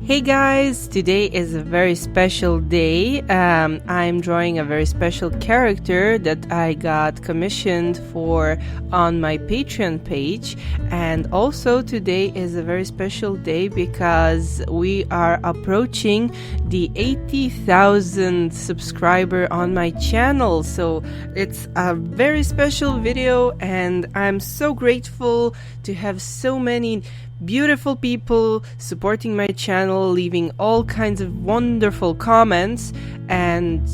Hey guys, today is a very special day. I'm drawing a very special character that I got commissioned for on my Patreon page, and also today is a very special day because we are approaching the 80,000 subscriber on my channel. So it's a very special video and I'm so grateful to have so many beautiful people supporting my channel, leaving all kinds of wonderful comments, and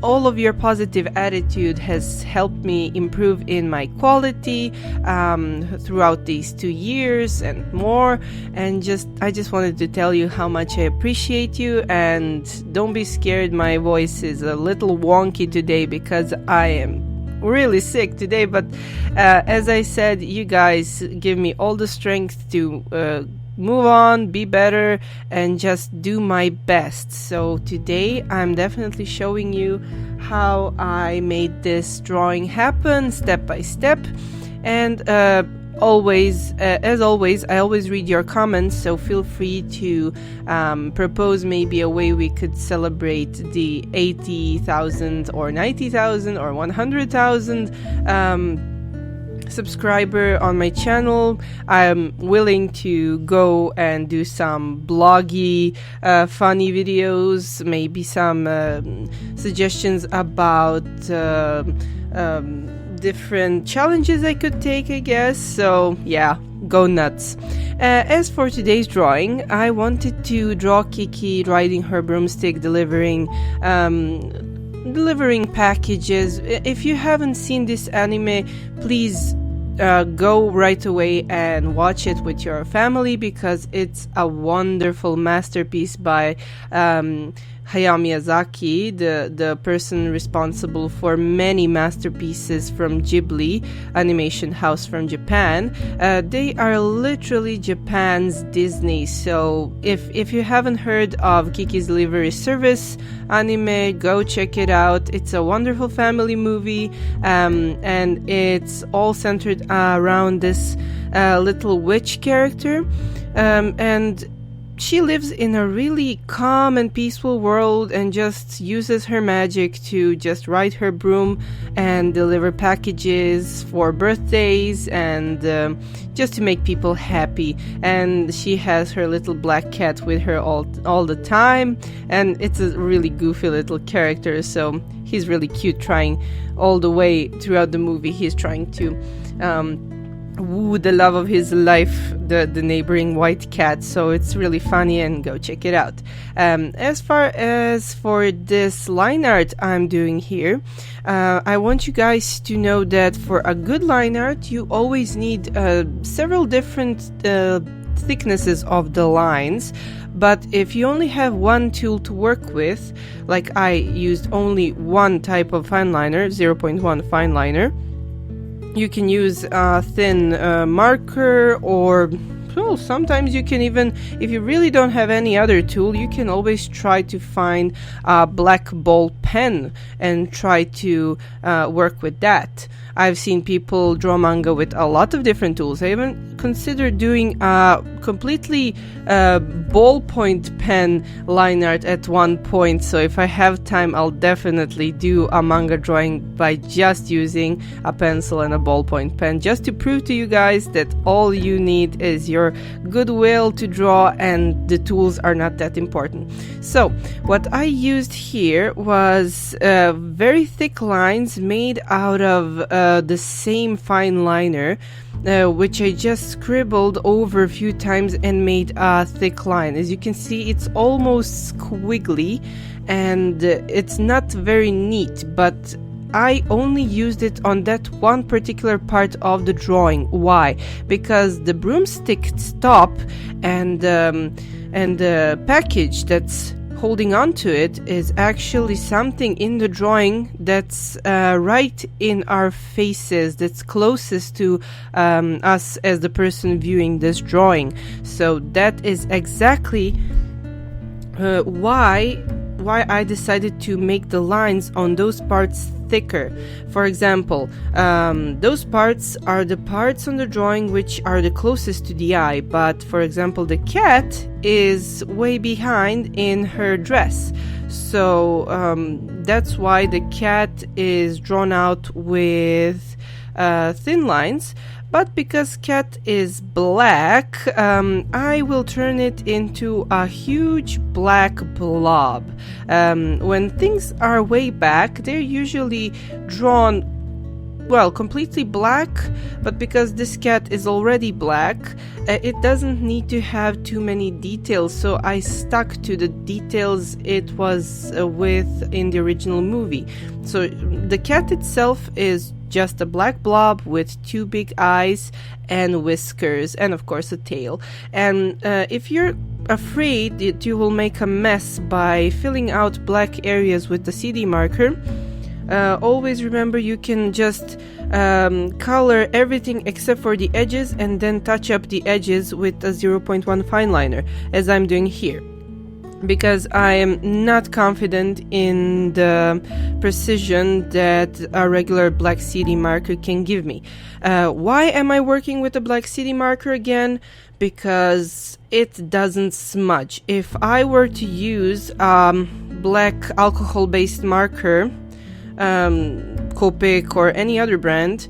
all of your positive attitude has helped me improve in my quality throughout these 2 years and more. And I just wanted to tell you how much I appreciate you, and don't be scared, my voice is a little wonky today because I am really sick today, but as I said, you guys give me all the strength to move on, be better, and just do my best. So today I'm definitely showing you how I made this drawing happen step by step, and as always, I always read your comments, so feel free to propose maybe a way we could celebrate the 80,000 or 90,000 or 100,000 subscriber on my channel. I'm willing to go and do some bloggy, funny videos, maybe some suggestions about different challenges I could take, I guess. So yeah, go nuts. As for today's drawing, I wanted to draw Kiki riding her broomstick, delivering packages. If you haven't seen this anime, please go right away and watch it with your family because it's a wonderful masterpiece by Hayao Miyazaki, the person responsible for many masterpieces from Ghibli animation house from Japan. They are literally Japan's Disney. So if you haven't heard of Kikis Delivery Service anime, go check it out. It's a wonderful family movie, and it's all centered around this little witch character, and she lives in a really calm and peaceful world and just uses her magic to just ride her broom and deliver packages for birthdays and just to make people happy. And she has her little black cat with her all the time, and it's a really goofy little character, so he's really cute, trying all the way throughout the movie. He's trying to woo the love of his life, the neighboring white cat. So it's really funny, and go check it out. As far as for this line art I'm doing here, I want you guys to know that for a good line art you always need several different thicknesses of the lines. But if you only have one tool to work with, like I used only one type of fine liner, 0.1 fine liner, you can use a thin marker, or sometimes you can even, if you really don't have any other tool, you can always try to find a black ball pen and try to work with that. I've seen people draw manga with a lot of different tools. I even considered doing a completely ballpoint pen line art at one point. So if I have time, I'll definitely do a manga drawing by just using a pencil and a ballpoint pen, just to prove to you guys that all you need is your goodwill to draw, and the tools are not that important. So what I used here was very thick lines made out of the same fine liner, which I just scribbled over a few times and made a thick line. As you can see, it's almost squiggly and it's not very neat, but I only used it on that one particular part of the drawing. Why? Because the broomstick stop and the package that's holding on to it is actually something in the drawing that's right in our faces, that's closest to us as the person viewing this drawing. So that is exactly why why I decided to make the lines on those parts thicker. For example, those parts are the parts on the drawing which are the closest to the eye, but for example the cat is way behind in her dress, so that's why the cat is drawn out with thin lines. But because cat is black, I will turn it into a huge black blob. When things are way back, they're usually drawn, well, completely black, but because this cat is already black, it doesn't need to have too many details, so I stuck to the details it was with in the original movie. So the cat itself is just a black blob with 2 big eyes and whiskers and of course a tail. And if you're afraid that you will make a mess by filling out black areas with the CD marker, always remember you can just color everything except for the edges and then touch up the edges with a 0.1 fine liner, as I'm doing here, because I am not confident in the precision that a regular black CD marker can give me. Why am I working with a black CD marker again? Because it doesn't smudge. If I were to use black alcohol-based marker, Copic or any other brand,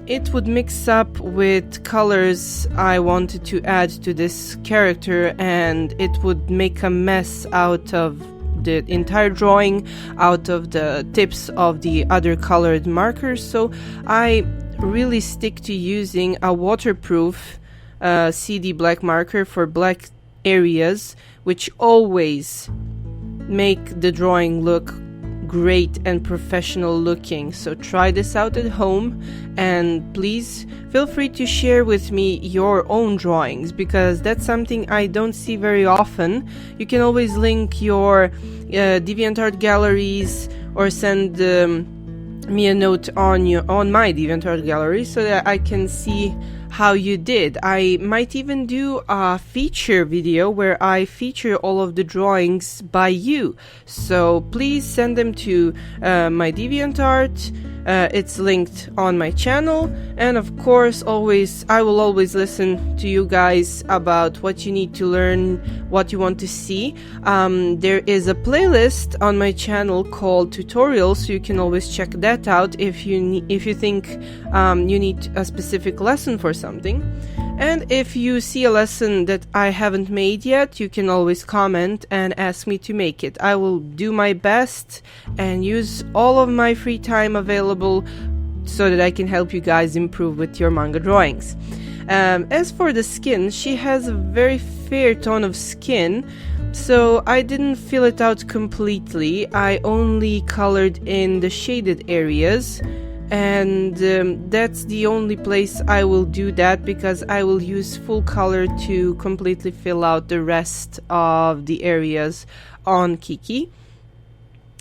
it would mix up with colors I wanted to add to this character, and it would make a mess out of the entire drawing, out of the tips of the other colored markers. So I really stick to using a waterproof CD black marker for black areas, which always make the drawing look great and professional looking. So try this out at home, and please feel free to share with me your own drawings, because that's something I don't see very often. You can always link your DeviantArt galleries or send me a note on my DeviantArt gallery so that I can see how you did. I might even do a feature video where I feature all of the drawings by you. So please send them to my DeviantArt. It's linked on my channel, and of course I will always listen to you guys about what you need to learn, what you want to see. There is a playlist on my channel called tutorials, so you can always check that out if you think you need a specific lesson for something. And if you see a lesson that I haven't made yet, you can always comment and ask me to make it. I will do my best and use all of my free time available so that I can help you guys improve with your manga drawings. As for the skin, she has a very fair tone of skin, so I didn't fill it out completely. I only colored in the shaded areas, and that's the only place I will do that, because I will use full color to completely fill out the rest of the areas on Kiki.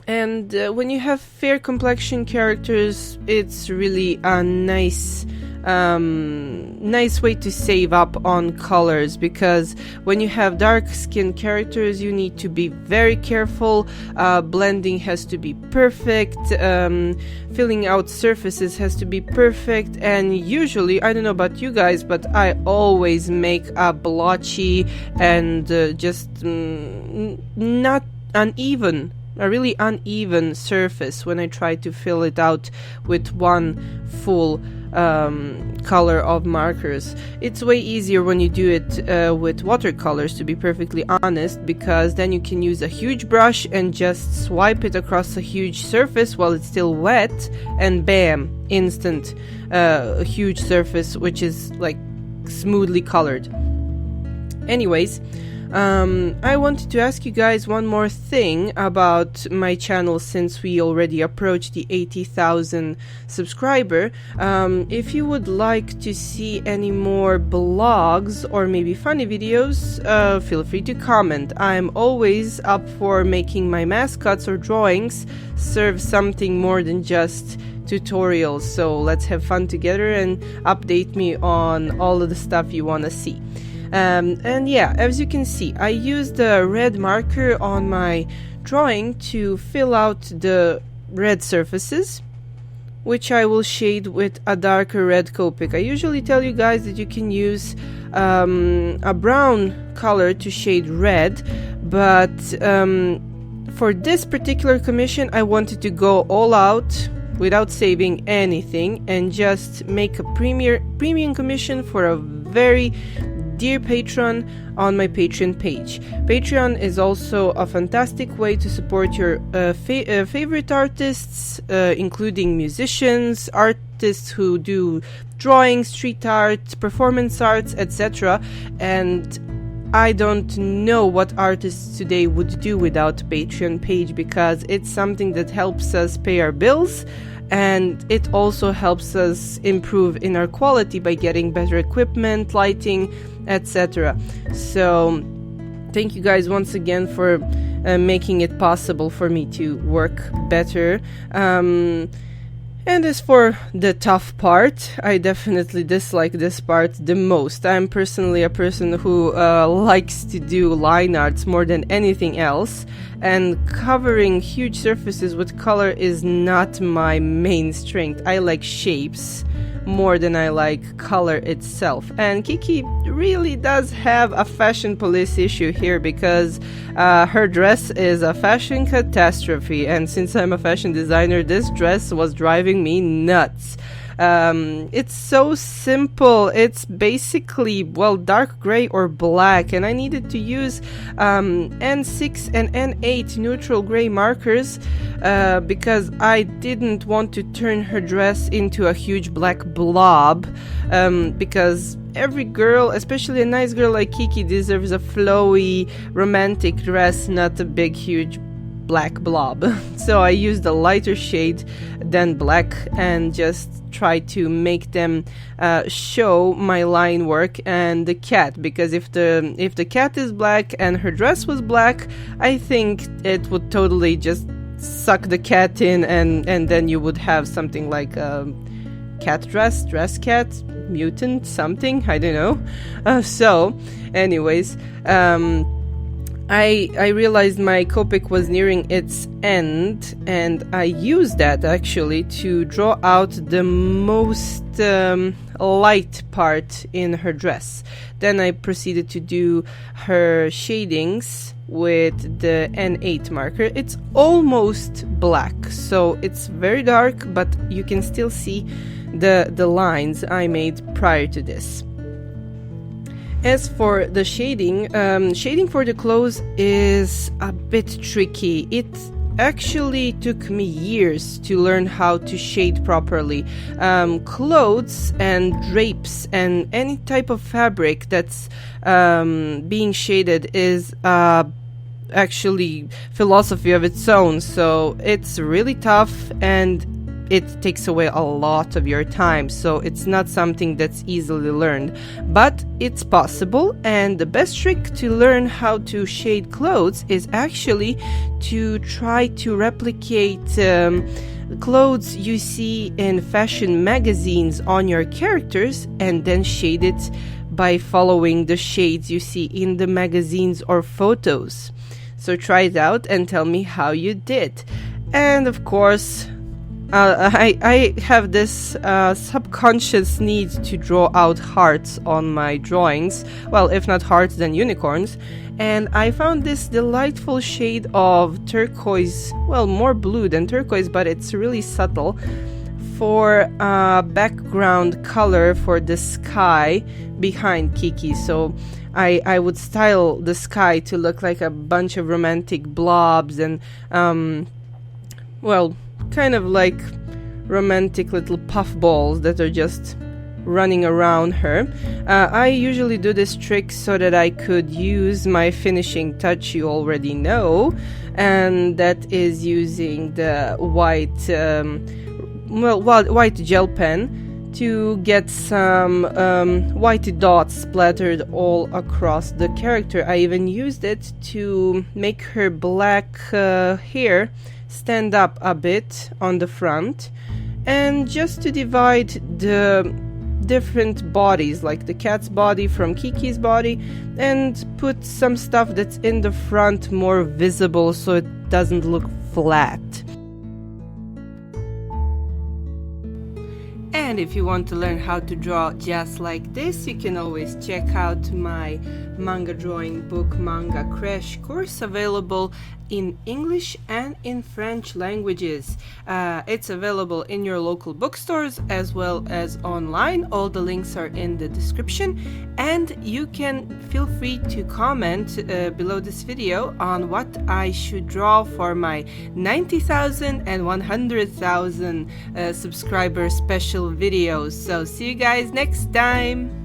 And when you have fair complexion characters, it's really a nice way to save up on colors, because when you have dark skinned characters you need to be very careful. Blending has to be perfect, filling out surfaces has to be perfect, and usually, I don't know about you guys, but I always make a blotchy and just not uneven, a really uneven surface when I try to fill it out with one full color of markers. It's way easier when you do it with watercolors, to be perfectly honest, because then you can use a huge brush and just swipe it across a huge surface while it's still wet, and bam, instant a huge surface which is like smoothly colored. Anyways, I wanted to ask you guys one more thing about my channel, since we already approached the 80,000 subscriber. If you would like to see any more blogs or maybe funny videos, feel free to comment. I'm always up for making my mascots or drawings serve something more than just tutorials, so let's have fun together and update me on all of the stuff you want to see. And yeah, as you can see, I used the red marker on my drawing to fill out the red surfaces, which I will shade with a darker red Copic. I usually tell you guys that you can use a brown color to shade red, but for this particular commission I wanted to go all out without saving anything and just make a premium commission for a very dear patron on my Patreon page. Patreon is also a fantastic way to support your favorite artists, including musicians, artists who do drawing, street art, performance arts, etc. And I don't know what artists today would do without Patreon page, because it's something that helps us pay our bills, and it also helps us improve in our quality by getting better equipment, lighting, etc. So thank you guys once again for making it possible for me to work better. And as for the tough part, I definitely dislike this part the most. I'm personally a person who likes to do line arts more than anything else, and covering huge surfaces with color is not my main strength. I like shapes more than I like color itself. And Kiki really does have a fashion police issue here, because her dress is a fashion catastrophe, and since I'm a fashion designer, this dress was driving me nuts. It's so simple. It's basically, well, dark gray or black, and I needed to use N6 and N8 neutral gray markers because I didn't want to turn her dress into a huge black blob, because every girl, especially a nice girl like Kiki, deserves a flowy, romantic dress, not a big, huge black blob. So I used a lighter shade than black and just try to make them show my line work and the cat, because if the cat is black and her dress was black, I think it would totally just suck the cat in, and then you would have something like a cat dress cat, mutant, something, I don't know. So anyways, I realized my Copic was nearing its end, and I used that actually to draw out the most light part in her dress. Then I proceeded to do her shadings with the N8 marker. It's almost black, so it's very dark, but you can still see the lines I made prior to this. As for the shading, shading for the clothes is a bit tricky. It actually took me years to learn how to shade properly. Clothes and drapes and any type of fabric that's being shaded is actually philosophy of its own, so it's really tough and it takes away a lot of your time, so it's not something that's easily learned, but it's possible. And the best trick to learn how to shade clothes is actually to try to replicate clothes you see in fashion magazines on your characters, and then shade it by following the shades you see in the magazines or photos. So try it out and tell me how you did. And of course, I have this subconscious need to draw out hearts on my drawings. Well, if not hearts, then unicorns. And I found this delightful shade of turquoise, well, more blue than turquoise, but it's really subtle, for background color for the sky behind Kiki. So I would style the sky to look like a bunch of romantic blobs and, well, kind of like romantic little puffballs that are just running around her. I usually do this trick so that I could use my finishing touch you already know, and that is using the white white gel pen to get some white dots splattered all across the character. I even used it to make her black hair stand up a bit on the front, and just to divide the different bodies, like the cat's body from Kiki's body, and put some stuff that's in the front more visible so it doesn't look flat. And if you want to learn how to draw just like this, you can always check out my manga drawing book Manga Crash course, available in English and in French languages. It's available in your local bookstores as well as online. All the links are in the description, and you can feel free to comment below this video on what I should draw for my 90,000 and 100,000 subscriber special videos. So see you guys next time.